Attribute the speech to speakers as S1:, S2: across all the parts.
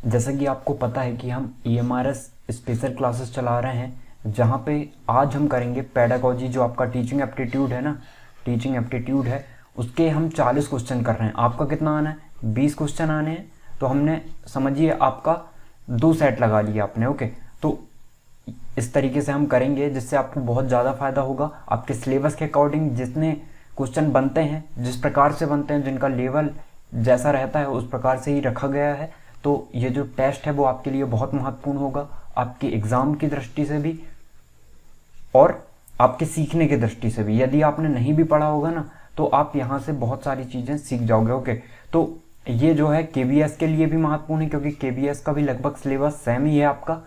S1: जैसा कि आपको पता है कि हम EMRS स्पेशल क्लासेस चला रहे हैं, जहाँ पे आज हम करेंगे पेडागोजी, जो आपका टीचिंग एप्टीट्यूड है ना, टीचिंग एप्टीट्यूड है, उसके हम 40 क्वेश्चन कर रहे हैं। आपका कितना आना है? 20 क्वेश्चन आने हैं। तो हमने समझिए आपका 2 सेट लगा लिया आपने। ओके, तो इस तरीके से हम करेंगे जिससे आपको बहुत ज़्यादा फायदा होगा। आपके सिलेबस के अकॉर्डिंग जितने क्वेश्चन बनते हैं, जिस प्रकार से बनते हैं, जिनका लेवल जैसा रहता है उस प्रकार से ही रखा गया है। तो ये जो टेस्ट है वो आपके लिए बहुत महत्वपूर्ण होगा, आपके एग्ज़ाम की दृष्टि से भी और आपके सीखने की दृष्टि से भी। यदि आपने नहीं भी पढ़ा होगा ना, तो आप यहाँ से बहुत सारी चीज़ें सीख जाओगे। ओके, तो ये जो है KVS के लिए भी महत्वपूर्ण है, क्योंकि KVS का भी लगभग सिलेबस सेम ही है आपका।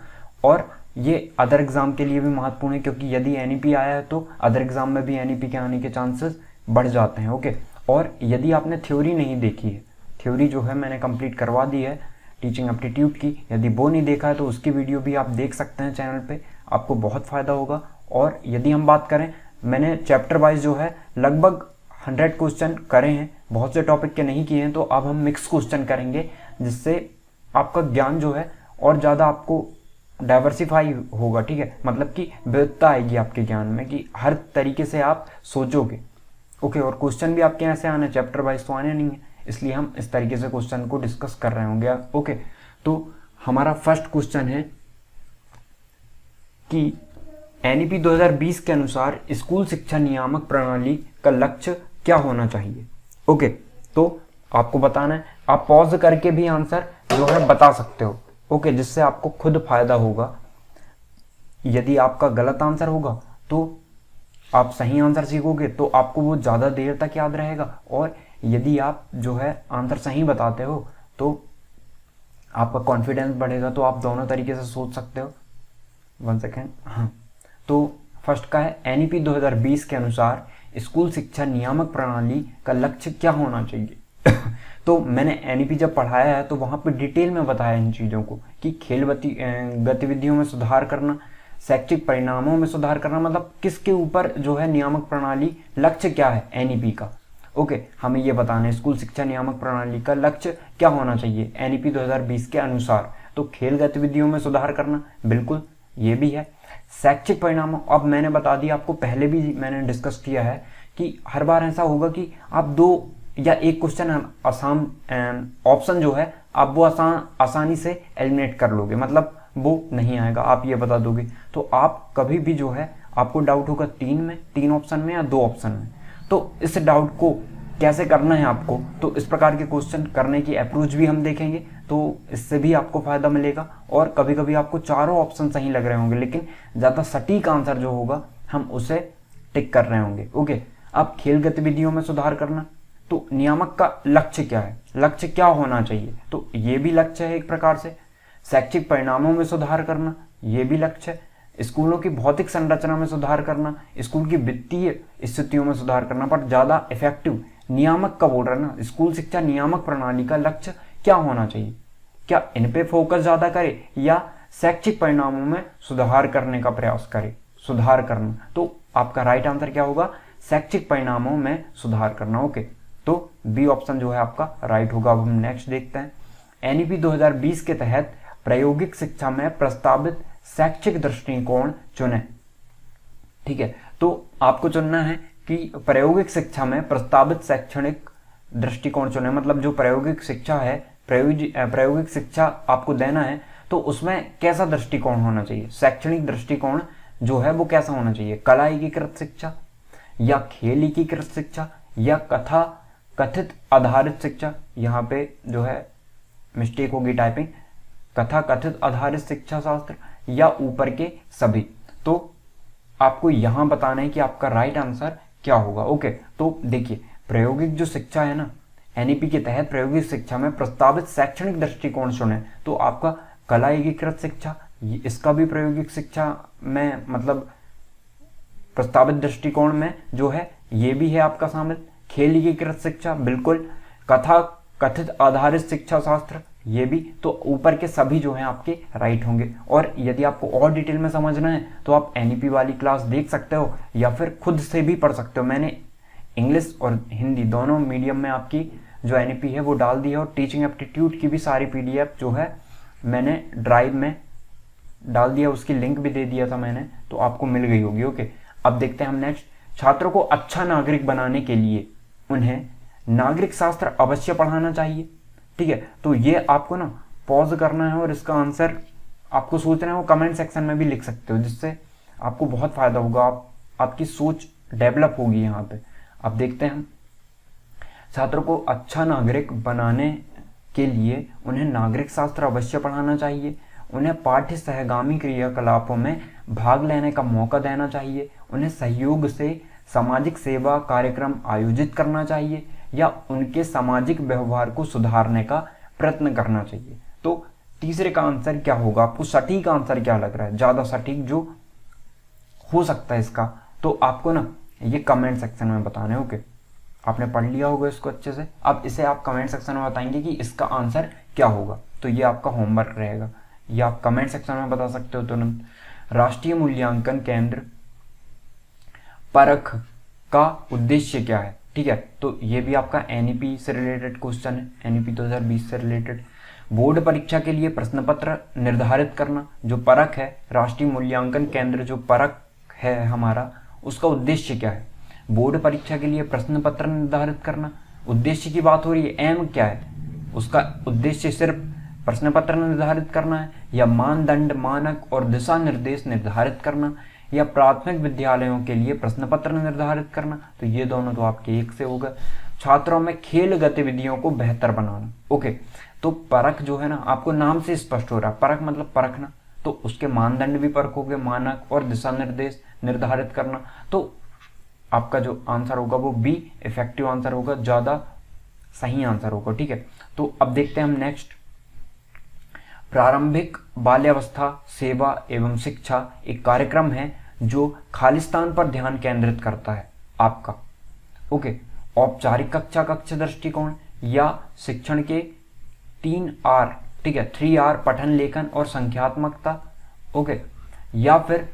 S1: और ये अदर एग्ज़ाम के लिए भी महत्वपूर्ण है, क्योंकि यदि NEP आया है तो अदर एग्ज़ाम में भी NEP के आने के चांसेस बढ़ जाते हैं। ओके, और यदि आपने थ्योरी नहीं देखी है, थ्योरी जो है मैंने कंप्लीट करवा दी है टीचिंग एप्टीट्यूड की, यदि वो नहीं देखा है तो उसकी वीडियो भी आप देख सकते हैं चैनल पे, आपको बहुत फ़ायदा होगा। और यदि हम बात करें, मैंने चैप्टर वाइज जो है लगभग 100 क्वेश्चन करे हैं, बहुत से टॉपिक के नहीं किए हैं। तो अब हम मिक्स क्वेश्चन करेंगे, जिससे आपका ज्ञान जो है और ज़्यादा आपको डाइवर्सिफाई होगा। ठीक है, मतलब कि विविधता आएगी आपके ज्ञान में, कि हर तरीके से आप सोचोगे। ओके, और क्वेश्चन भी आपके यहाँ से आने, चैप्टर वाइज तो आने नहीं है, इसलिए हम इस तरीके से क्वेश्चन को डिस्कस कर रहे होंगे। ओके, तो हमारा फर्स्ट क्वेश्चन है कि NEP 2020 के अनुसार स्कूल शिक्षा नियामक प्रणाली का लक्ष्य क्या होना चाहिए। ओके, तो आपको बताना है, आप पॉज करके भी आंसर जो है बता सकते हो। ओके, जिससे आपको खुद फायदा होगा। यदि आपका गलत आंसर होगा तो आप सही आंसर सीखोगे तो आपको वो ज़्यादा देर तक याद रहेगा, और यदि आप जो है आंसर सही बताते हो तो आपका कॉन्फिडेंस बढ़ेगा। तो आप दोनों तरीके से सोच सकते हो। 1 सेकेंड। हाँ, तो फर्स्ट का है NEP 2020 के अनुसार स्कूल शिक्षा नियामक प्रणाली का लक्ष्य क्या होना चाहिए। तो मैंने NEP जब पढ़ाया है तो वहाँ पे डिटेल में बताया इन चीज़ों को, कि खेल गतिविधियों में सुधार करना, शैक्षिक परिणामों में सुधार करना, मतलब किसके ऊपर जो है नियामक प्रणाली, लक्ष्य क्या है NEP का। ओके, हमें ये बताना है स्कूल शिक्षा नियामक प्रणाली का लक्ष्य क्या होना चाहिए NEP 2020 के अनुसार। तो खेल गतिविधियों में सुधार करना, बिल्कुल ये भी है। शैक्षिक परिणामों, अब मैंने बता दिया आपको, पहले भी मैंने डिस्कस किया है कि हर बार ऐसा होगा कि आप 2 या 1 क्वेश्चन आसान ऑप्शन जो है आप वो आसानी से एलिमिनेट कर लोगे, मतलब वो नहीं आएगा, आप ये बता दोगे। तो आप कभी भी जो है आपको डाउट होगा 3 ऑप्शन में या 2 ऑप्शन में, तो इस डाउट को कैसे करना है आपको, तो इस प्रकार के क्वेश्चन करने की अप्रोच भी हम देखेंगे। तो इससे भी आपको फायदा मिलेगा। और कभी कभी आपको चारों ऑप्शन सही लग रहे होंगे, लेकिन ज़्यादा सटीक आंसर जो होगा हम उसे टिक कर रहे होंगे। ओके, अब खेल गतिविधियों में सुधार करना, तो नियामक का लक्ष्य क्या है, लक्ष्य क्या होना चाहिए, तो ये भी लक्ष्य है एक प्रकार से। शैक्षिक परिणामों में सुधार करना, ये भी लक्ष्य है। स्कूलों की भौतिक संरचना में सुधार करना, स्कूल की वित्तीय स्थितियों में सुधार करना, पर ज़्यादा इफेक्टिव नियामक का बोल रहा है ना, स्कूल शिक्षा नियामक प्रणाली का लक्ष्य क्या होना चाहिए, क्या इन पे फोकस ज़्यादा करे या शैक्षिक परिणामों में सुधार करने का प्रयास करे, सुधार करना। तो आपका राइट आंसर क्या होगा, शैक्षिक परिणामों में सुधार करना। ओके, तो बी ऑप्शन जो है आपका राइट होगा। अब हम नेक्स्ट देखते हैं, NEP 2020 के तहत प्रायोगिक शिक्षा में प्रस्तावित शैक्षिक दृष्टिकोण चुने। ठीक है, तो आपको चुनना है कि प्रायोगिक शिक्षा में प्रस्तावित शैक्षणिक दृष्टिकोण चुने, मतलब जो प्रायोगिक शिक्षा है, प्रायोगिक शिक्षा आपको देना है, तो उसमें कैसा दृष्टिकोण होना चाहिए, शैक्षणिक दृष्टिकोण जो है वो कैसा होना चाहिए, कला एकीकृत शिक्षा या खेल एकीकृत शिक्षा या कथित आधारित शिक्षा। यहाँ पे जो है मिस्टेक होगी टाइपिंग, कथा कथित आधारित शिक्षा शास्त्र या ऊपर के सभी। तो आपको यहाँ बताना है कि आपका राइट आंसर क्या होगा। ओके, तो देखिए प्रायोगिक जो शिक्षा है ना, NEP के तहत प्रायोगिक शिक्षा में प्रस्तावित शैक्षणिक दृष्टिकोण चुने, तो आपका कला एकीकृत शिक्षा, इसका भी प्रायोगिक शिक्षा में मतलब प्रस्तावित दृष्टिकोण में जो है ये भी है आपका शामिल। खेल एकीकृत शिक्षा बिल्कुल, कथा कथित आधारित शिक्षा शास्त्र ये भी, तो ऊपर के सभी जो हैं आपके राइट होंगे। और यदि आपको और डिटेल में समझना है तो आप NEP वाली क्लास देख सकते हो या फिर खुद से भी पढ़ सकते हो। मैंने इंग्लिश और हिंदी दोनों मीडियम में आपकी जो NEP है वो डाल दी है, और टीचिंग एप्टीट्यूड की भी सारी PDF जो है मैंने ड्राइव में डाल दिया, उसकी लिंक भी दे दिया था मैंने, तो आपको मिल गई होगी। ओके, अब देखते हैं हम नेक्स्ट। छात्रों को अच्छा नागरिक बनाने के लिए उन्हें नागरिक शास्त्र अवश्य पढ़ाना चाहिए। ठीक है, तो ये आपको ना पॉज करना है और इसका आंसर आपको सोचना है, वो कमेंट सेक्शन में भी लिख सकते हो, जिससे आपको बहुत फायदा होगा, आपकी सोच डेवलप होगी यहाँ पे। अब देखते हैं हम, छात्रों को अच्छा नागरिक बनाने के लिए उन्हें नागरिक शास्त्र अवश्य पढ़ाना चाहिए, उन्हें पाठ्य सहगामी क्रियाकलापों में भाग लेने का मौका देना चाहिए, उन्हें सहयोग से सामाजिक सेवा कार्यक्रम आयोजित करना चाहिए या उनके सामाजिक व्यवहार को सुधारने का प्रयत्न करना चाहिए। तो तीसरे का आंसर क्या होगा? आपको सटीक आंसर क्या लग रहा है, ज़्यादा सटीक जो हो सकता है इसका, तो आपको ना ये कमेंट सेक्शन में बताना है। ओके, आपने पढ़ लिया होगा इसको अच्छे से, अब इसे आप कमेंट सेक्शन में बताएंगे कि इसका आंसर क्या होगा। तो ये आपका होमवर्क रहेगा, ये आप कमेंट सेक्शन में बता सकते हो तुरंत। राष्ट्रीय मूल्यांकन केंद्र परख का उद्देश्य क्या है? ठीक है, तो ये भी आपका एनईपी से रिलेटेड क्वेश्चन है, एनईपी 2020 से रिलेटेड। बोर्ड परीक्षा के लिए प्रश्न पत्र निर्धारित करना, जो परख है, राष्ट्रीय मूल्यांकन केंद्र जो परख है हमारा, उसका उद्देश्य क्या है? बोर्ड परीक्षा के लिए प्रश्न पत्र निर्धारित करना, उद्देश्य की बात हो रही है, एम क्या है उसका? उद्देश्य सिर्फ प्रश्न पत्र निर्धारित करना है, या मानदंड, मानक और दिशा निर्देश निर्धारित करना, या प्राथमिक विद्यालयों के लिए प्रश्न पत्र निर्धारित करना? तो ये दोनों तो आपके एक से होगा। छात्रों में खेल गतिविधियों को बेहतर बनाना। ओके, तो परख जो है ना, आपको नाम से स्पष्ट हो रहा है, परख मतलब परखना, तो उसके मानदंड भी परखोगे, मानक और दिशा निर्देश निर्धारित करना। तो आपका जो आंसर होगा वो बी इफेक्टिव आंसर होगा, ज़्यादा सही आंसर होगा। ठीक है, तो अब देखते हैं हम नेक्स्ट। प्रारंभिक बाल्यावस्था सेवा एवं शिक्षा एक कार्यक्रम है जो खालिस्तान पर ध्यान केंद्रित करता है आपका। ओके, औपचारिक कक्षा कक्ष दृष्टिकोण या शिक्षण के 3R, ठीक है, 3R पठन लेखन और संख्यात्मकता। ओके, या फिर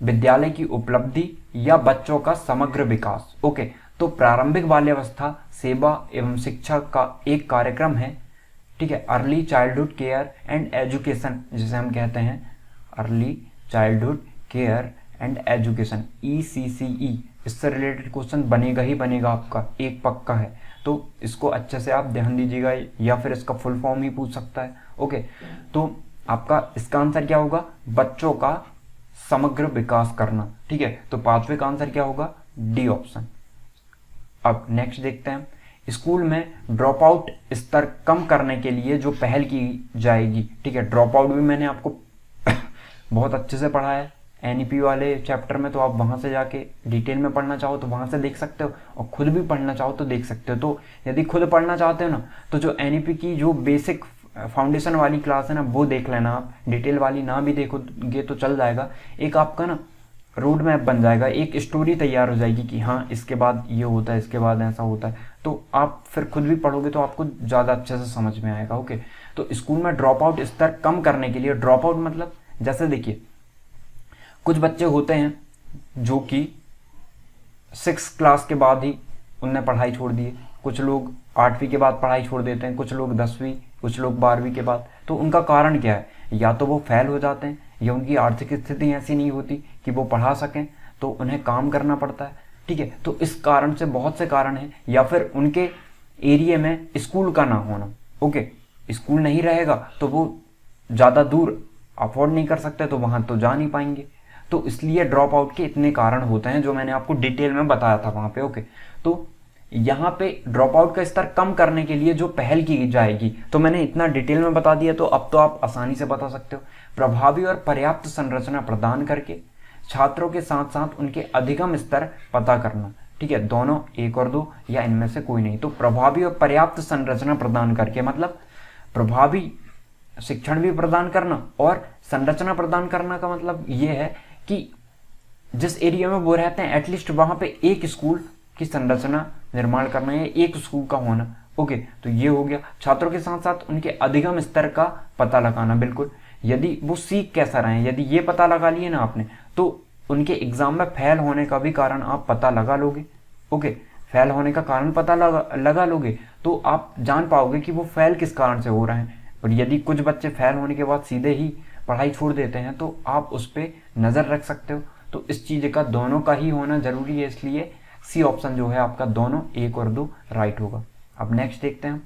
S1: विद्यालय की उपलब्धि या बच्चों का समग्र विकास। ओके, तो प्रारंभिक बाल्यावस्था सेवा एवं शिक्षा का एक कार्यक्रम है, ठीक है, early childhood care and education जिसे हम कहते हैं, early childhood care and education, ECCE, इससे रिलेटेड क्वेश्चन बनेगा ही बनेगा आपका, एक पक्का है, तो इसको अच्छे से आप ध्यान दीजिएगा, या फिर इसका फुल फॉर्म ही पूछ सकता है। ओके, तो आपका इसका आंसर क्या होगा? बच्चों का समग्र विकास करना। ठीक है, तो पांचवे का आंसर क्या होगा? D option. अब नेक्स्ट देखते हैं, स्कूल में ड्रॉप आउट स्तर कम करने के लिए जो पहल की जाएगी। ठीक है, ड्रॉप आउट भी मैंने आपको बहुत अच्छे से पढ़ा है एनईपी वाले चैप्टर में, तो आप वहां से जाके डिटेल में पढ़ना चाहो तो वहां से देख सकते हो, और खुद भी पढ़ना चाहो तो देख सकते हो। तो यदि खुद पढ़ना चाहते हो ना, तो जो एनईपी की जो बेसिक फाउंडेशन वाली क्लास है ना, वो देख लेना आप, डिटेल वाली ना भी देखोगे तो चल जाएगा। एक आपका ना रोड मैप बन जाएगा, एक स्टोरी तैयार हो जाएगी कि हाँ इसके बाद ये होता है, इसके बाद ऐसा होता है, तो आप फिर खुद भी पढ़ोगे तो आपको ज़्यादा अच्छे से समझ में आएगा। ओके, तो स्कूल में ड्रॉप आउट स्तर कम करने के लिए, ड्रॉप आउट मतलब जैसे देखिए, कुछ बच्चे होते हैं जो कि 6th क्लास के बाद ही उनने पढ़ाई छोड़ दी है, कुछ लोग 8वीं के बाद पढ़ाई छोड़ देते हैं, कुछ लोग 10वीं, कुछ लोग 12वीं के बाद। तो उनका कारण क्या है? या तो वो फेल हो जाते हैं, या उनकी आर्थिक स्थिति ऐसी नहीं होती कि वो पढ़ा सकें, तो उन्हें काम करना पड़ता है। ठीक है, तो इस कारण से बहुत से कारण हैं, या फिर उनके एरिया में स्कूल का ना होना। ओके, स्कूल नहीं रहेगा तो वो ज़्यादा दूर अफोर्ड नहीं कर सकते, तो वहाँ तो जा नहीं पाएंगे, तो इसलिए ड्रॉप आउट के इतने कारण होते हैं जो मैंने आपको डिटेल में बताया था वहाँ पे। ओके, तो यहाँ पे ड्रॉप आउट का स्तर कम करने के लिए जो पहल की जाएगी, तो मैंने इतना डिटेल में बता दिया, तो अब तो आप आसानी से बता सकते हो। प्रभावी और पर्याप्त संरचना प्रदान करके छात्रों के साथ साथ उनके अधिगम स्तर पता करना। ठीक है, दोनों 1 और 2 या इनमें से कोई नहीं। तो प्रभावी और पर्याप्त संरचना प्रदान करके मतलब प्रभावी शिक्षण भी प्रदान करना, और संरचना प्रदान करना का मतलब ये है कि जिस एरिया में वो रहते हैं एटलीस्ट वहाँ पे एक स्कूल की संरचना निर्माण करना है, एक स्कूल का होना। ओके, तो ये हो गया। छात्रों के साथ साथ उनके अधिगम स्तर का पता लगाना, बिल्कुल, यदि वो सीख कैसा रहे हैं, यदि ये पता लगा लिए ना आपने, तो उनके एग्जाम में फेल होने का भी कारण आप पता लगा लोगे। ओके, फेल होने का कारण पता लगा लोगे तो आप जान पाओगे कि वो फेल किस कारण से हो रहे हैं, और यदि कुछ बच्चे फेल होने के बाद सीधे ही पढ़ाई छोड़ देते हैं तो आप उस पर नज़र रख सकते हो। तो इस चीज़ का दोनों का ही होना ज़रूरी है, इसलिए सी ऑप्शन जो है आपका दोनों 1 और 2 राइट होगा। अब नेक्स्ट देखते हैं,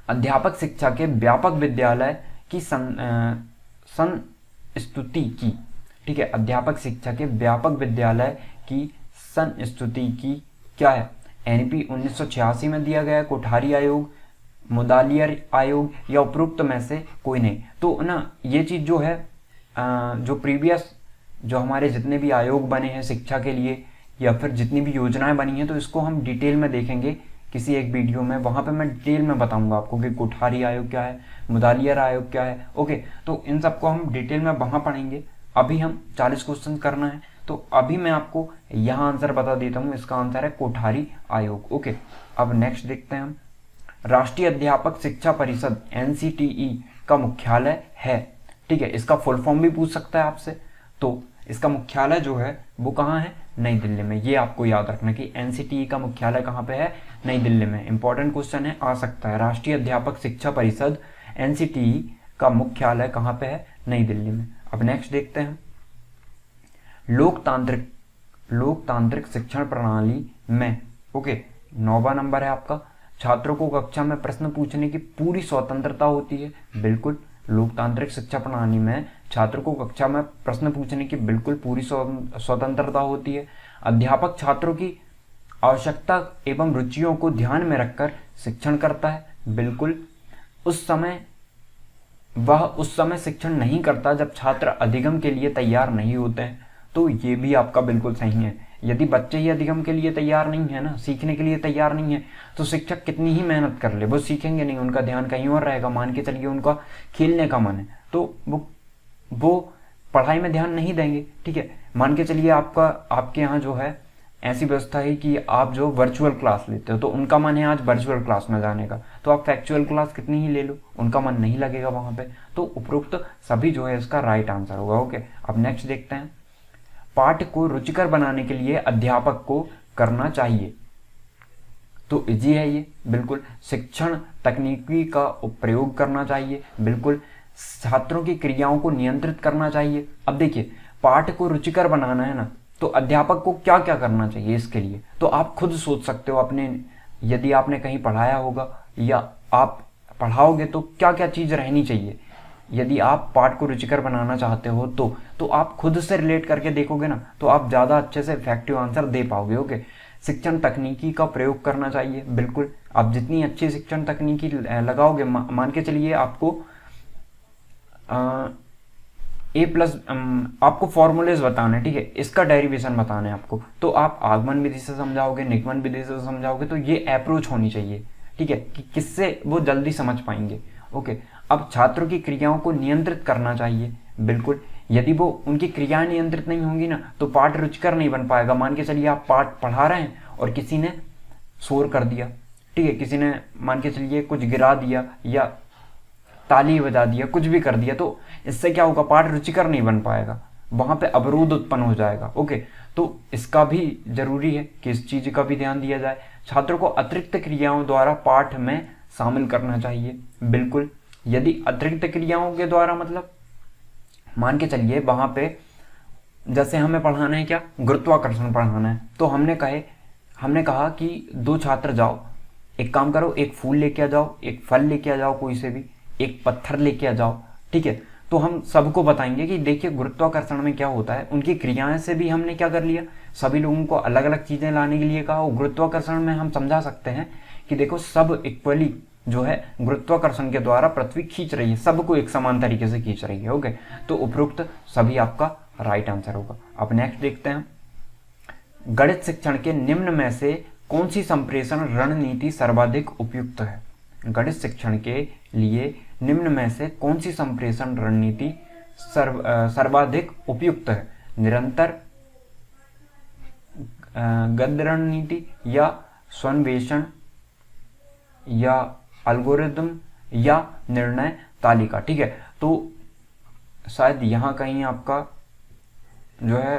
S1: अध्यापक शिक्षा के व्यापक विद्यालय की संस्तुति की। ठीक है, अध्यापक शिक्षा के व्यापक विद्यालय की संस्तुति की क्या है? एनईपी 1986 में दिया गया है, कोठारी आयोग, मुदालियर आयोग या उपरोक्त में से कोई नहीं। तो ना ये चीज़ जो है जो प्रीवियस जो हमारे जितने भी आयोग बने हैं शिक्षा के लिए या फिर जितनी भी योजनाएं बनी हैं, तो इसको हम डिटेल में देखेंगे किसी एक वीडियो में। वहाँ पे मैं डिटेल में बताऊंगा आपको कि कोठारी आयोग क्या है, मुदालियर आयोग क्या है। ओके, तो इन सबको हम डिटेल में वहाँ पढ़ेंगे। अभी हम 40 क्वेश्चन करना है, तो अभी मैं आपको यहाँ आंसर बता देता हूँ। इसका आंसर है कोठारी आयोग। ओके, अब नेक्स्ट देखते हैं हम, राष्ट्रीय अध्यापक शिक्षा परिषद NCTE का मुख्यालय है। ठीक है, इसका फुल फॉर्म भी पूछ सकता है आपसे। तो इसका मुख्यालय जो है वो कहाँ है? नई दिल्ली में। ये आपको याद रखना कि NCTE का मुख्यालय कहाँ पे है? नई दिल्ली में। इंपॉर्टेंट क्वेश्चन है, आ सकता है। राष्ट्रीय अध्यापक शिक्षा परिषद NCTE का मुख्यालय कहाँ पे है? नई दिल्ली में। अब नेक्स्ट देखते हैं, लोकतांत्रिक शिक्षण प्रणाली में। ओके, 9वां नंबर है आपका, छात्रों को कक्षा में प्रश्न पूछने की पूरी स्वतंत्रता होती है। बिल्कुल, लोकतांत्रिक शिक्षा प्रणाली में छात्रों को कक्षा में प्रश्न पूछने की बिल्कुल पूरी स्वतंत्रता होती है। अध्यापक छात्रों की आवश्यकता एवं रुचियों को ध्यान में रखकर शिक्षण करता है। बिल्कुल, उस समय शिक्षण नहीं करता जब छात्र अधिगम के लिए तैयार नहीं होते हैं। तो ये भी आपका बिल्कुल सही है। यदि बच्चे ही अधिगम के लिए तैयार नहीं है ना, सीखने के लिए तैयार नहीं है, तो शिक्षक कितनी ही मेहनत कर ले वो सीखेंगे नहीं, उनका ध्यान कहीं और रहेगा। मान के चलिए उनका खेलने का मन है तो वो पढ़ाई में ध्यान नहीं देंगे। ठीक है, मान के चलिए आपके यहाँ जो है ऐसी व्यवस्था है कि आप जो वर्चुअल क्लास लेते हो, तो उनका मन है आज वर्चुअल क्लास में जाने का, तो आप फैक्चुअल क्लास कितनी ही ले लो, उनका मन नहीं लगेगा वहां पे। तो उपरोक्त सभी जो है इसका राइट आंसर होगा। ओके, अब नेक्स्ट देखते हैं, पाठ को रुचिकर बनाने के लिए अध्यापक को करना चाहिए। तो इजी है ये, बिल्कुल। शिक्षण तकनीकी का प्रयोग करना चाहिए, बिल्कुल। छात्रों की क्रियाओं को नियंत्रित करना चाहिए। अब देखिए, पाठ को रुचिकर बनाना है ना, तो अध्यापक को क्या क्या करना चाहिए इसके लिए, तो आप खुद सोच सकते हो। अपने यदि आपने कहीं पढ़ाया होगा या आप पढ़ाओगे तो क्या क्या चीज़ रहनी चाहिए। यदि आप पाठ को रुचिकर बनाना चाहते हो तो आप खुद से रिलेट करके देखोगे ना, तो आप ज़्यादा अच्छे से इफेक्टिव आंसर दे पाओगे। ओके, शिक्षण तकनीकी का प्रयोग करना चाहिए, बिल्कुल। आप जितनी अच्छी शिक्षण तकनीकी लगाओगे, मान के चलिए आपको आपको फॉर्मूलेज बताने, ठीक है, इसका डेरिवेशन बताना है आपको, तो आप आगमन विधि से समझाओगे, निगमन विधि से समझाओगे, तो ये अप्रोच होनी चाहिए। ठीक है, कि किससे वो जल्दी समझ पाएंगे। ओके, अब छात्रों की क्रियाओं को नियंत्रित करना चाहिए, बिल्कुल। यदि वो उनकी क्रियाएं नियंत्रित नहीं होंगी ना, तो पाठ रुचिकर नहीं बन पाएगा। मान के चलिए आप पाठ पढ़ा रहे हैं और किसी ने शोर कर दिया, ठीक है, किसी ने मान के चलिए कुछ गिरा दिया या ताली बजा दिया, कुछ भी कर दिया, तो इससे क्या होगा, पाठ रुचिकर नहीं बन पाएगा, वहां पे अवरोध उत्पन्न हो जाएगा। ओके, तो इसका भी जरूरी है कि इस चीज का भी ध्यान दिया जाए। छात्रों को अतिरिक्त क्रियाओं द्वारा पाठ में शामिल करना चाहिए, बिल्कुल। यदि अतिरिक्त क्रियाओं के द्वारा मतलब मान के चलिए वहां पे जैसे हमें पढ़ाना है क्या, गुरुत्वाकर्षण पढ़ाना है, तो हमने कहा कि 2 छात्र जाओ, एक काम करो, एक फूल लेके आ जाओ, एक फल लेके आ जाओ, कोई से भी एक पत्थर लेके आ जाओ। ठीक है, तो हम सबको बताएंगे कि देखिए गुरुत्वाकर्षण में क्या होता है। उनकी क्रियाएं से भी हमने क्या कर लिया, सभी लोगों को अलग अलग चीजें लाने के लिए कहा। और गुरुत्वाकर्षण में हम समझा सकते हैं कि देखो सब इक्वली जो है गुरुत्वाकर्षण के द्वारा पृथ्वी खींच रही है, सबको एक समान तरीके से खींच रही है। ओके, तो उपरोक्त सभी आपका राइट आंसर होगा। अब नेक्स्ट देखते हैं, गणित शिक्षण के निम्न में से कौन सी संप्रेषण रणनीति सर्वाधिक उपयुक्त है। गणित शिक्षण के लिए निम्न में से कौन सी संप्रेषण रणनीति सर्वाधिक उपयुक्त है। निरंतर गद्य रणनीति या स्वन्वेषण या एल्गोरिदम या निर्णय तालिका। ठीक है, तो शायद यहाँ कहीं आपका जो है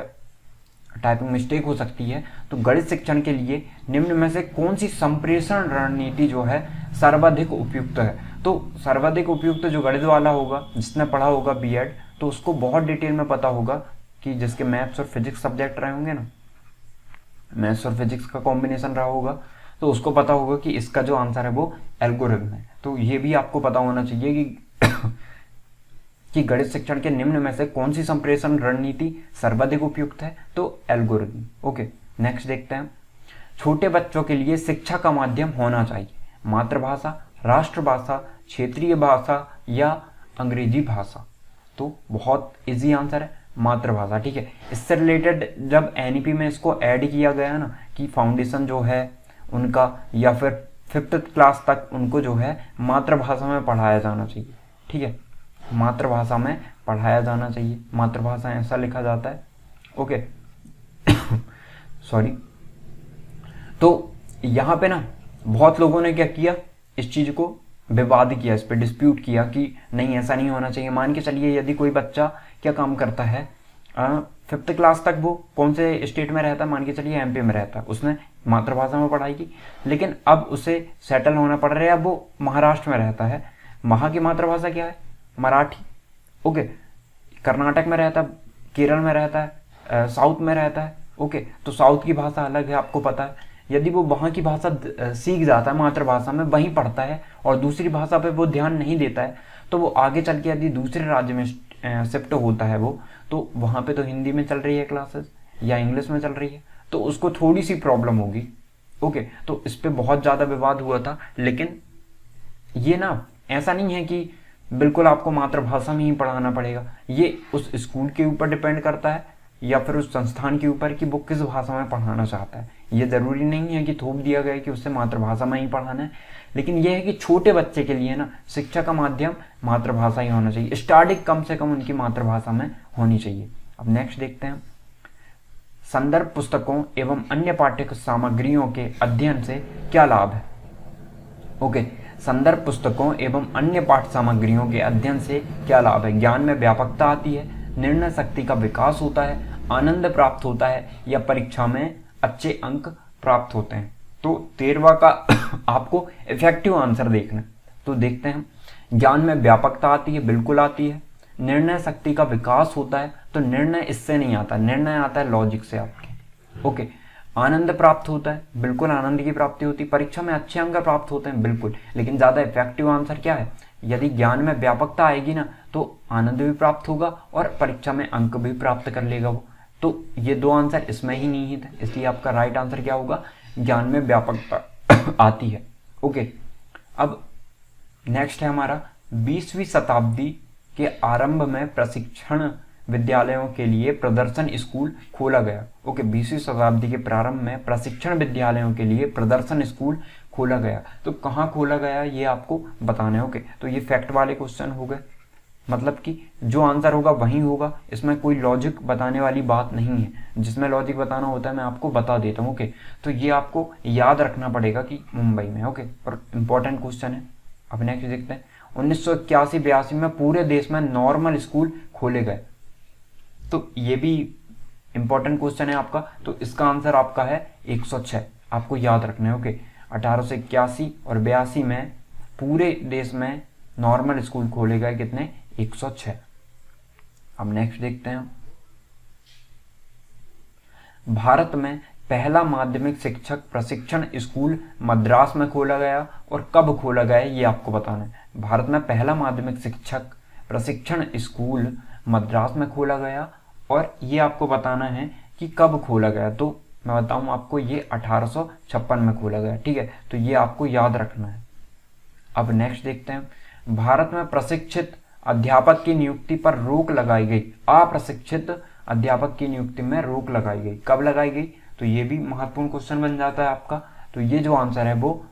S1: टाइपिंग मिस्टेक हो सकती है। तो गणित शिक्षण के लिए निम्न में से कौन सी संप्रेषण रणनीति जो है सर्वाधिक उपयुक्त है। तो सर्वाधिक उपयुक्त जो गणित वाला होगा, जिसने पढ़ा होगा बीएड, तो उसको बहुत डिटेल में पता होगा कि जिसके मैथ्स और फिजिक्स सब्जेक्ट रहे होंगे ना, मैथ्स और फिजिक्स का कॉम्बिनेशन रहा होगा, तो उसको पता होगा कि इसका जो आंसर है वो एल्गोरिथम है। तो ये भी आपको पता होना चाहिए कि कि गणित शिक्षण के निम्न में से कौन सी संप्रेषण रणनीति सर्वाधिक उपयुक्त है, तो एल्गोरिथम। ओके, नेक्स्ट देखते हैं। छोटे बच्चों के लिए शिक्षा का माध्यम होना चाहिए मातृभाषा, राष्ट्रभाषा, क्षेत्रीय भाषा या अंग्रेजी भाषा। तो बहुत इजी आंसर है मातृभाषा। ठीक है, इससे रिलेटेड जब एनईपी में इसको ऐड किया गया ना कि फाउंडेशन जो है उनका या फिर 5th क्लास तक उनको जो है मातृभाषा में पढ़ाया जाना चाहिए। ठीक है, मातृभाषा में पढ़ाया जाना चाहिए, मातृभाषा ऐसा लिखा जाता है। Okay sorry. तो यहाँ पे ना बहुत लोगों ने क्या किया, इस चीज को विवाद किया, इस पे डिस्प्यूट किया कि नहीं ऐसा नहीं होना चाहिए। मान के चलिए यदि कोई बच्चा क्या काम करता है, 5th क्लास तक वो कौन से स्टेट में रहता है, मान के चलिए एमपी में रहता है, उसने मातृभाषा में पढ़ाई की, लेकिन अब उसे सेटल होना पड़ रहा है, अब वो महाराष्ट्र में रहता है, वहाँ की मातृभाषा क्या है, मराठी। ओके, कर्नाटक में रहता है, केरल में रहता है, साउथ में रहता है। ओके, तो साउथ की भाषा अलग है, आपको पता है। यदि वो वहाँ की भाषा सीख जाता है, मातृभाषा में वहीं पढ़ता है और दूसरी भाषा पे वो ध्यान नहीं देता है, तो वो आगे चल के यदि दूसरे राज्य में शिफ्ट होता है वो, तो वहाँ पे तो हिंदी में चल रही है क्लासेस या इंग्लिश में चल रही है, तो उसको थोड़ी सी प्रॉब्लम होगी। ओके, तो इस पे बहुत ज़्यादा विवाद हुआ था, लेकिन ये ना ऐसा नहीं है कि बिल्कुल आपको मातृभाषा में ही पढ़ाना पड़ेगा। ये उस स्कूल के ऊपर डिपेंड करता है या फिर उस संस्थान के ऊपर कि वो किस भाषा में पढ़ाना चाहता है। ये ज़रूरी नहीं है कि थोप दिया गया कि उससे मातृभाषा में ही पढ़ाना है, लेकिन यह है कि छोटे बच्चे के लिए ना शिक्षा का माध्यम मातृभाषा ही होना चाहिए। स्टार्टिंग कम से कम उनकी मातृभाषा में होनी चाहिए। अब नेक्स्ट देखते हैं। संदर्भ पुस्तकों एवं अन्य पाठ्य सामग्रियों के अध्ययन से क्या लाभ है। ओके, संदर्भ पुस्तकों एवं अन्य पाठ्य सामग्रियों के अध्ययन से क्या लाभ है। ज्ञान में व्यापकता आती है, निर्णय शक्ति का विकास होता है, आनंद प्राप्त होता है या परीक्षा में अच्छे अंक प्राप्त होते हैं। तो 13वां का आपको इफेक्टिव आंसर देखना है। तो देखते हैं। ज्ञान में व्यापकता आती है, बिल्कुल आती है। निर्णय शक्ति का विकास होता है, तो निर्णय इससे नहीं आता, निर्णय आता है लॉजिक से आपके। ओके, आनंद प्राप्त होता है, बिल्कुल आनंद की प्राप्ति होती है। परीक्षा में अच्छे अंक प्राप्त होते हैं, बिल्कुल। लेकिन ज़्यादा इफेक्टिव आंसर क्या है, यदि ज्ञान में व्यापकता आएगी ना तो आनंद भी प्राप्त होगा और परीक्षा में अंक भी प्राप्त कर लेगा वो। तो ये दो आंसर इसमें ही नहीं है, इसलिए आपका राइट आंसर क्या होगा, ज्ञान में व्यापकता आती है। ओके, अब नेक्स्ट है हमारा 20वीं शताब्दी के आरंभ में प्रशिक्षण विद्यालयों के लिए प्रदर्शन स्कूल खोला गया। ओके, 20वीं शताब्दी के प्रारंभ में प्रशिक्षण विद्यालयों के लिए प्रदर्शन स्कूल खोला गया। तो कहाँ खोला गया ये आपको बताना है। ओके, तो ये फैक्ट वाले क्वेश्चन हो गए, मतलब कि जो आंसर होगा वही होगा, इसमें कोई लॉजिक बताने वाली बात नहीं है। जिसमें लॉजिक बताना होता है मैं आपको बता देता हूँ। ओके, तो ये आपको याद रखना पड़ेगा कि मुंबई में। ओके, और इम्पोर्टेंट क्वेश्चन है। अब नेक्स्ट देखते हैं। 1981-82 में पूरे देश में नॉर्मल स्कूल खोले गए। तो ये भी इंपॉर्टेंट क्वेश्चन है आपका। तो इसका आंसर आपका है 106, आपको याद रखना है। ओके, 1881 और 82 में पूरे देश में नॉर्मल स्कूल खोले गए, कितने, 106। अब नेक्स्ट देखते हैं। भारत में पहला माध्यमिक शिक्षक प्रशिक्षण स्कूल मद्रास में खोला गया और कब खोला गया ये आपको बताना है। भारत में पहला माध्यमिक शिक्षक प्रशिक्षण स्कूल मद्रास में खोला गया और ये आपको बताना है कि कब खोला गया। तो मैं बताऊं आपको, ये 1856 में खोला गया। ठीक है, तो ये आपको याद रखना है। अब नेक्स्ट देखते हैं। भारत में प्रशिक्षित अध्यापक की नियुक्ति पर रोक लगाई गई। अप्रशिक्षित अध्यापक की नियुक्ति में रोक लगाई गई, कब लगाई गई, तो ये भी महत्वपूर्ण क्वेश्चन बन जाता है आपका। तो ये जो आंसर है वो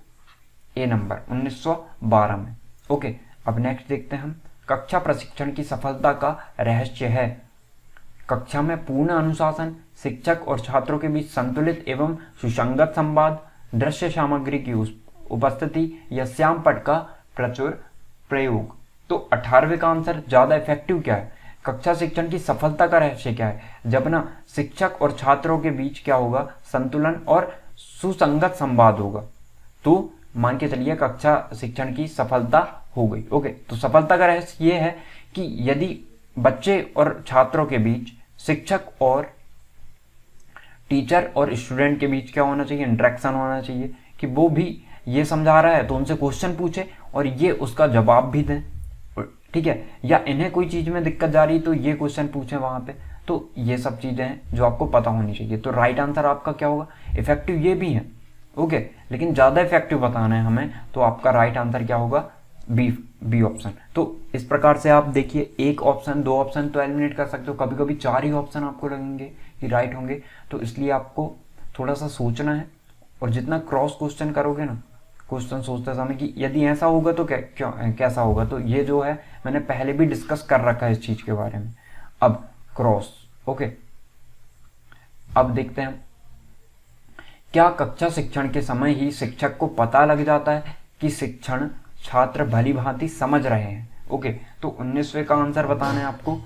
S1: ए नंबर 1912 में। ओके, अब नेक्स्ट देखते हैं हम। कक्षा प्रशिक्षण की सफलता का रहस्य है। कक्षा में पूर्ण अनुशासन, शिक्षक और छात्रों के बीच संतुलित एवं सुसंगत संवाद, दृश्य सामग्री की उपस्थिति या श्यामपट्ट का प्रचुर प्रयोग। तो 18वें का आंसर ज्यादा इफेक्टिव क्या है, कक्षा शिक्षण की सफलता का रहस्य क्या है, जब ना शिक्षक और छात्रों के बीच क्या होगा, संतुलन और सुसंगत संवाद होगा। तो मान के चलिए कक्षा शिक्षण की सफलता हो गई। ओके, तो सफलता का रहस्य ये है कि यदि बच्चे और छात्रों के बीच, शिक्षक और टीचर और स्टूडेंट के बीच क्या होना चाहिए, इंटरेक्शन होना चाहिए कि वो भी ये समझा रहा है तो उनसे क्वेश्चन पूछे और ये उसका जवाब भी दें, ठीक है। या इन्हें कोई चीज़ में दिक्कत जा रही तो ये क्वेश्चन पूछें वहाँ पे। तो ये सब चीज़ें हैं जो आपको पता होनी चाहिए। तो राइट आंसर आपका क्या होगा, इफेक्टिव ये भी है, ओके, लेकिन ज़्यादा इफेक्टिव बताना है हमें, तो आपका राइट आंसर क्या होगा, बी ऑप्शन। तो इस प्रकार से आप देखिए, एक ऑप्शन, दो ऑप्शन तो एलिमिनेट कर सकते हो, कभी कभी 4 ही ऑप्शन आपको लगेंगे कि राइट होंगे। तो इसलिए आपको थोड़ा सा सोचना है, और जितना क्रॉस क्वेश्चन करोगे ना, क्वेश्चन सोचते समय कि यदि ऐसा होगा तो कैसा होगा, तो ये जो है मैंने पहले भी डिस्कस कर रखा है इस चीज़ के बारे में। अब क्रॉस, ओके, अब देखते हैं, क्या कक्षा शिक्षण के समय ही शिक्षक को पता लग जाता है कि शिक्षण छात्र भली भांति समझ रहे हैं। ओके, तो 19वें का आंसर बताना है आपको,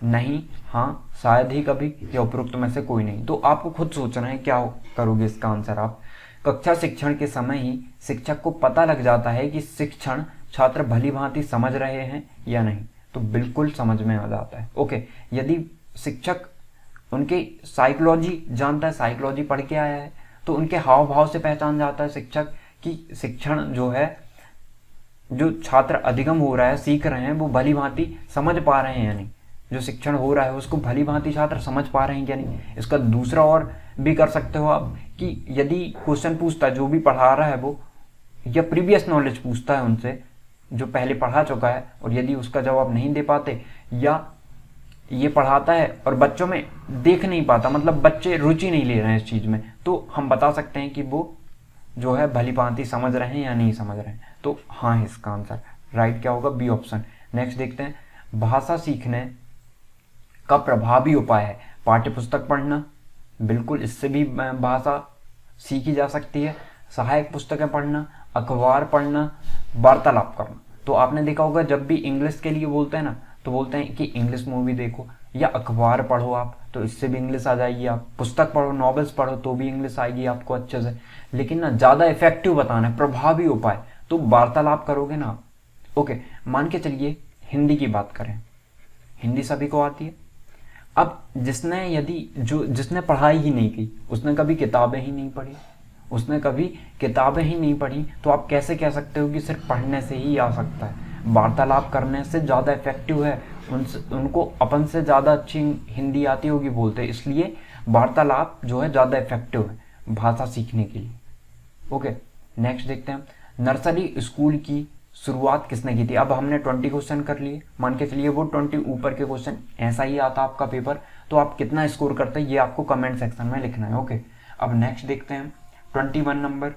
S1: नहीं, हाँ, शायद ही कभी, या उपरोक्त में से कोई नहीं। तो आपको खुद सोचना है क्या करोगे इसका आंसर आप। कक्षा शिक्षण के समय ही शिक्षक को पता लग जाता है कि शिक्षण छात्र भली भांति समझ रहे हैं या नहीं, तो बिल्कुल समझ में आ जाता है। ओके, यदि शिक्षक उनके साइकोलॉजी जानता है, साइकोलॉजी पढ़ के आया है, तो उनके हाव भाव से पहचान जाता है शिक्षक कि शिक्षण जो है, जो छात्र अधिगम हो रहा है, सीख रहे हैं, वो भली भांति समझ पा रहे हैं या नहीं, जो शिक्षण हो रहा है उसको भली भांति छात्र समझ पा रहे हैं या नहीं। इसका दूसरा और भी कर सकते हो आप कि यदि क्वेश्चन पूछता है जो भी पढ़ा रहा है वो, या प्रीवियस नॉलेज पूछता है उनसे जो पहले पढ़ा चुका है, और यदि उसका जवाब नहीं दे पाते, या ये पढ़ाता है और बच्चों में देख नहीं पाता, मतलब बच्चे रुचि नहीं ले रहे हैं इस चीज़ में, तो हम बता सकते हैं कि वो जो है भली भांति समझ रहे हैं या नहीं समझ रहे हैं। तो हाँ, इसका आंसर राइट क्या होगा, बी ऑप्शन। नेक्स्ट देखते हैं, भाषा सीखने का प्रभावी उपाय है पाठ्य पुस्तक पढ़ना, बिल्कुल, इससे भी भाषा सीखी जा सकती है। सहायक पुस्तकें पढ़ना, अखबार पढ़ना, वार्तालाप करना। तो आपने देखा होगा जब भी इंग्लिश के लिए बोलते हैं ना, तो बोलते हैं कि इंग्लिश मूवी देखो या अखबार पढ़ो आप, तो इससे भी इंग्लिश आ जाएगी। आप पुस्तक पढ़ो, नॉवेल्स पढ़ो, तो भी इंग्लिश आएगी आपको अच्छे से। लेकिन ना ज़्यादा इफेक्टिव बताना है, प्रभावी उपाय, तो वार्तालाप करोगे ना। ओके, मान के चलिए हिंदी की बात करें, हिंदी सभी को आती है। अब जिसने पढ़ाई ही नहीं की, उसने कभी किताबें ही नहीं पढ़ी, तो आप कैसे कह सकते हो कि सिर्फ पढ़ने से ही आ सकता है। वार्तालाप करने से ज़्यादा इफेक्टिव है, उनको अपन से ज़्यादा अच्छी हिंदी आती होगी बोलते, इसलिए वार्तालाप जो है ज़्यादा इफेक्टिव है भाषा सीखने के लिए। ओके, नेक्स्ट देखते हैं, नर्सरी स्कूल की शुरुआत किसने की थी। अब हमने 20 क्वेश्चन कर लिए, मान के चलिए वो 20 ऊपर के क्वेश्चन ऐसा ही आता आपका पेपर, तो आप कितना स्कोर करते हैं ये आपको कमेंट सेक्शन में लिखना है। ओके, अब नेक्स्ट देखते हैं 21 नंबर,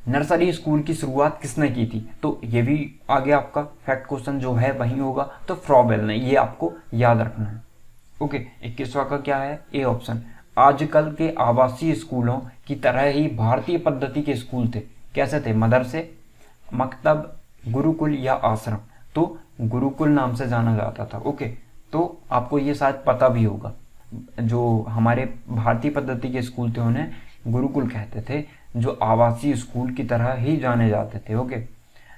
S1: नर्सरी स्कूल की शुरुआत किसने की थी। तो ये भी आगे आपका फैक्ट क्वेश्चन जो है वही होगा, तो फ्रॉबेल ने, ये आपको याद रखना है। ओके, 21वां का क्या है, ए ऑप्शन। आजकल के आवासीय स्कूलों की तरह ही भारतीय पद्धति के स्कूल थे, कैसे थे, मदरसे, मकतब, गुरुकुल या आश्रम। तो गुरुकुल नाम से जाना जाता था। ओके, तो आपको ये शायद पता भी होगा, जो हमारे भारतीय पद्धति के स्कूल थे उन्हें गुरुकुल कहते थे, जो आवासीय स्कूल की तरह ही जाने जाते थे। ओके,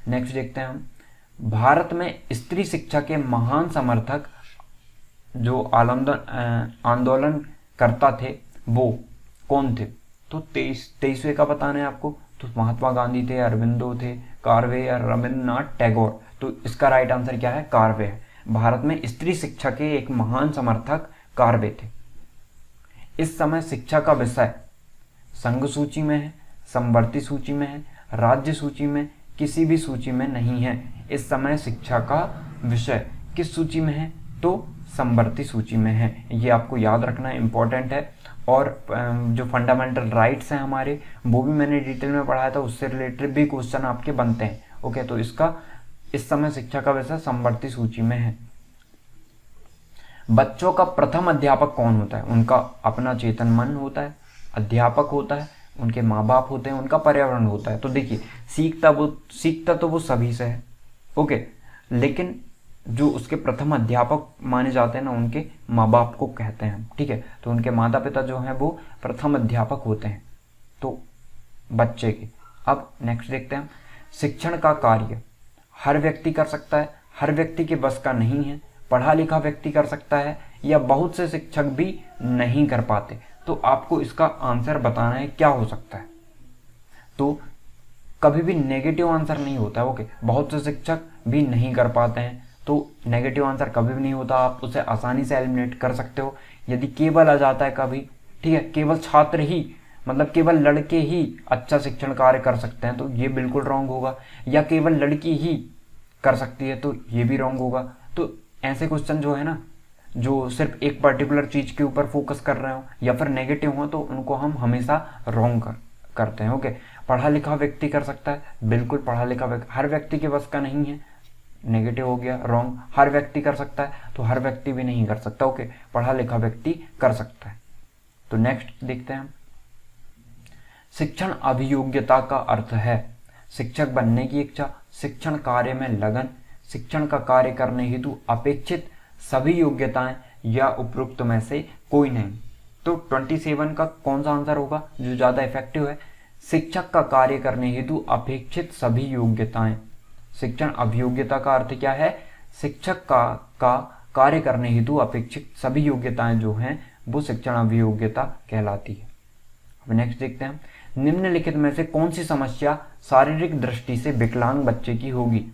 S1: नेक्स्ट देखते हैं हम, भारत में स्त्री शिक्षा के महान समर्थक जो आंदोलन करता थे वो कौन थे। तो 23वें का बताना है आपको, तो महात्मा गांधी थे, अरविंदो थे, कार्वे या रविन्द्रनाथ टैगोर। तो इसका राइट आंसर क्या है, कार्वे है। भारत में स्त्री शिक्षा के एक महान समर्थक कार्वे थे। इस समय शिक्षा का विषय संघ सूची में है, समवर्ती सूची में है, राज्य सूची में, किसी भी सूची में नहीं है। इस समय शिक्षा का विषय किस सूची में है, तो समवर्ती सूची में है। ये आपको याद रखना इंपॉर्टेंट है। और जो फंडामेंटल राइट्स हैं हमारे, वो भी मैंने डिटेल में पढ़ाया था, उससे रिलेटेड भी क्वेश्चन आपके बनते हैं। ओके, तो इसका इस समय शिक्षा का विषय समवर्ती सूची में है। बच्चों का प्रथम अध्यापक कौन होता है। उनका अपना चेतन मन होता है, अध्यापक होता है, उनके माँ बाप होते हैं, उनका पर्यावरण होता है। तो देखिए, सीखता तो वो सभी से है। ओके, लेकिन जो उसके प्रथम अध्यापक माने जाते हैं ना, उनके माँ बाप को कहते हैं हम, ठीक है। तो उनके माता पिता जो हैं वो प्रथम अध्यापक होते हैं तो बच्चे के। अब नेक्स्ट देखते हैं, शिक्षण का कार्य हर व्यक्ति कर सकता है, हर व्यक्ति के बस का नहीं है, पढ़ा लिखा व्यक्ति कर सकता है, या बहुत से शिक्षक भी नहीं कर पाते। तो आपको इसका आंसर बताना है क्या हो सकता है। तो कभी भी नेगेटिव आंसर नहीं होता है। ओके, बहुत से शिक्षक भी नहीं कर पाते हैं, तो नेगेटिव आंसर कभी भी नहीं होता, आप उसे आसानी से एलिमिनेट कर सकते हो। यदि केवल आ जाता है कभी, ठीक है, केवल छात्र ही मतलब केवल लड़के ही अच्छा शिक्षण कार्य कर सकते हैं, तो ये बिल्कुल रॉन्ग होगा, या केवल लड़की ही कर सकती है, तो ये भी रॉन्ग होगा। तो ऐसे क्वेश्चन जो है ना, जो सिर्फ एक पर्टिकुलर चीज के ऊपर फोकस कर रहे हो या फिर नेगेटिव हो, तो उनको हम हमेशा रॉन्ग करते हैं। ओके, पढ़ा लिखा व्यक्ति कर सकता है, बिल्कुल पढ़ा लिखा व्यक्ति, हर व्यक्ति के बस का नहीं है, नेगेटिव हो गया, रॉन्ग। हर व्यक्ति कर सकता है, तो हर व्यक्ति भी नहीं कर सकता। ओके, पढ़ा लिखा व्यक्ति कर सकता है। तो नेक्स्ट देखते हैं, शिक्षण अभियोग्यता का अर्थ है शिक्षक बनने की इच्छा, शिक्षण कार्य में लगन, शिक्षण का कार्य करने हेतु अपेक्षित सभी योग्यताएं, या उपरोक्त में से कोई नहीं। तो 27 का कौन सा आंसर होगा जो ज्यादा इफेक्टिव है? शिक्षक का कार्य करने हेतु अपेक्षित सभी योग्यताएं। शिक्षण अभियोग्यता का अर्थ क्या है? शिक्षक का कार्य करने हेतु अपेक्षित सभी योग्यताएं जो हैं वो शिक्षण अभियोग्यता कहलाती है। अब नेक्स्ट देखते हैं, निम्नलिखित में से कौन सी समस्या शारीरिक दृष्टि से विकलांग बच्चे की होगी?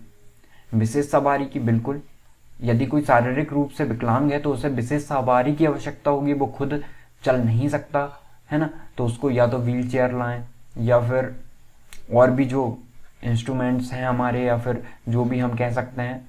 S1: विशेष सवारी की, बिल्कुल। यदि कोई शारीरिक रूप से विकलांग है तो उसे विशेष सवारी की आवश्यकता होगी, वो खुद चल नहीं सकता है ना, तो उसको या तो व्हील चेयर लाएं, या फिर और भी जो इंस्ट्रूमेंट्स हैं हमारे, या फिर जो भी हम कह सकते हैं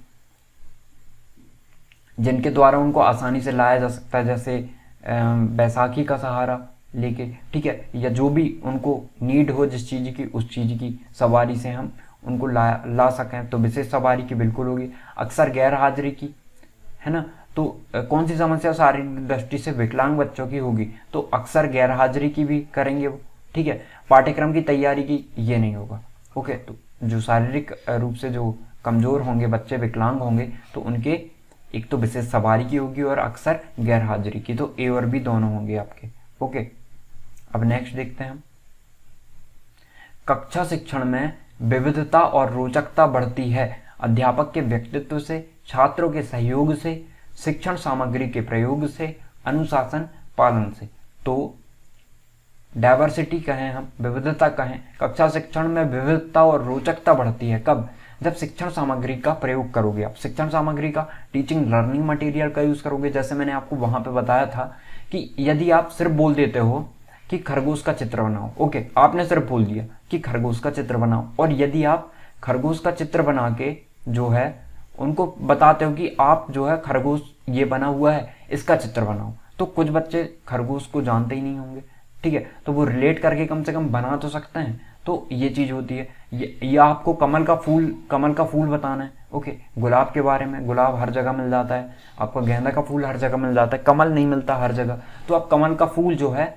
S1: जिनके द्वारा उनको आसानी से लाया जा सकता है, जैसे बैसाखी का सहारा लेके, ठीक है, या जो भी उनको नीड हो जिस चीज की, उस चीज की सवारी से हम उनको ला सकें, तो विशेष सवारी की बिल्कुल होगी। अक्सर गैर हाजिरी की, है ना, तो कौन सी समस्या शारीरिक दृष्टि से विकलांग बच्चों की होगी? तो अक्सर गैर हाजिरी की भी करेंगे वो, ठीक है। पाठ्यक्रम की तैयारी की, ये नहीं होगा। ओके, तो जो शारीरिक रूप से जो कमजोर होंगे बच्चे, विकलांग होंगे, तो उनके एक तो विशेष सवारी की होगी और अक्सर गैर हाजिरी की, तो ए और बी दोनों होंगे आपके। ओके, अब नेक्स्ट देखते हैं, कक्षा शिक्षण में विविधता और रोचकता बढ़ती है अध्यापक के व्यक्तित्व से, छात्रों के सहयोग से, शिक्षण सामग्री के प्रयोग से, अनुशासन पालन से। तो डाइवर्सिटी कहें हम, विविधता कहें, कक्षा शिक्षण में विविधता और रोचकता बढ़ती है कब? जब शिक्षण सामग्री का प्रयोग करोगे आप। शिक्षण सामग्री का, टीचिंग लर्निंग मटेरियल का यूज करोगे। जैसे मैंने आपको वहां पे बताया था कि यदि आप सिर्फ बोल देते हो कि खरगोश का चित्र बनाओ, ओके, आपने सिर्फ बोल दिया कि खरगोश का चित्र बनाओ, और यदि आप खरगोश का चित्र बना के जो है उनको बताते हो कि आप जो है खरगोश ये बना हुआ है, इसका चित्र बनाओ, तो कुछ बच्चे खरगोश को जानते ही नहीं होंगे, ठीक है, तो वो रिलेट करके कम से कम बना तो सकते हैं। तो ये चीज होती है। या आपको कमल का फूल बताना है, ओके, गुलाब के बारे में, गुलाब हर जगह मिल जाता है, आपको गेंदा का फूल हर जगह मिल जाता है, कमल नहीं मिलता हर जगह, तो आप कमल का फूल जो है